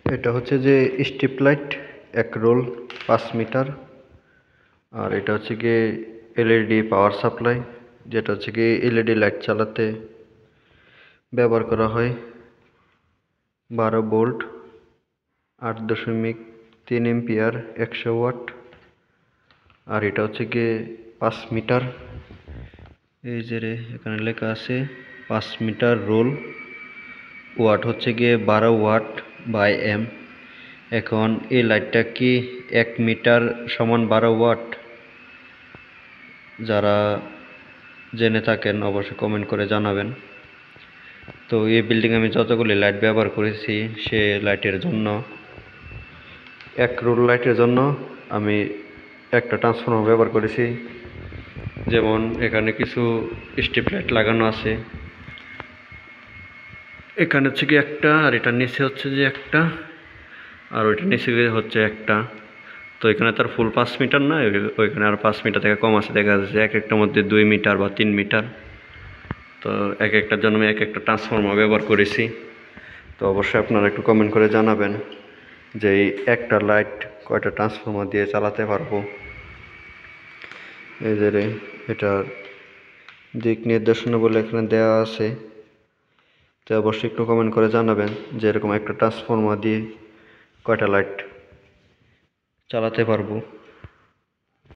এটা হচ্ছে যে স্ট্রিপ লাইট, এক রোল 5 মিটার। আর এটা হচ্ছে গিয়ে এলইডি পাওয়ার সাপ্লাই, যেটা হচ্ছে গিয়ে এলইডি লাইট চালাতে ব্যবহার করা হয়। 12 ভোল্ট, 8.3 এম্পিয়ার, 100 ওয়াট। আর এটা হচ্ছে গিয়ে 5 মিটার। এই যে এখানে লেখা আছে 5 মিটার রোল। ওয়াট হচ্ছে গিয়ে 12 ওয়াট বাই এম। এখন এই লাইটটা কি 1 মিটার সমান 12 ওয়াট? যারা জেনে থাকেন অবশ্যই কমেন্ট করে জানাবেন। তো এই বিল্ডিং আমি যতগুলি লাইট ব্যবহার করেছি, সে লাইটের জন্য, এক রোল লাইটের জন্য আমি একটা ট্রান্সফর্মার ব্যবহার করেছি। যেমন এখানে কিছু স্ট্রিপ লাইট লাগানো আছে, এখানে হচ্ছে কি একটা, আর এটার নিচে হচ্ছে যে একটা, আর ওইটার নিচে হচ্ছে একটা। তো এখানে তার ফুল 5 মিটার না, ওইখানে আর 5 মিটার থেকে কম আছে, দেখা যাচ্ছে এক একটার মধ্যে 2 মিটার বা 3 মিটার। তো এক একটার জন্য আমি এক একটা ট্রান্সফর্মার ব্যবহার করেছি। তো অবশ্যই আপনারা একটু কমেন্ট করে জানাবেন যে এই একটা লাইট কয়টা ট্রান্সফর্মার দিয়ে চালাতে পারবো। এই যে এটার দিক নির্দেশনা বলে এখানে দেওয়া আছে। তো অবশ্যই একটু কমেন্ট করে জানাবেন যে এরকম একটা ট্রান্সফর্মার দিয়ে কয়টা লাইট চালাতে পারবো।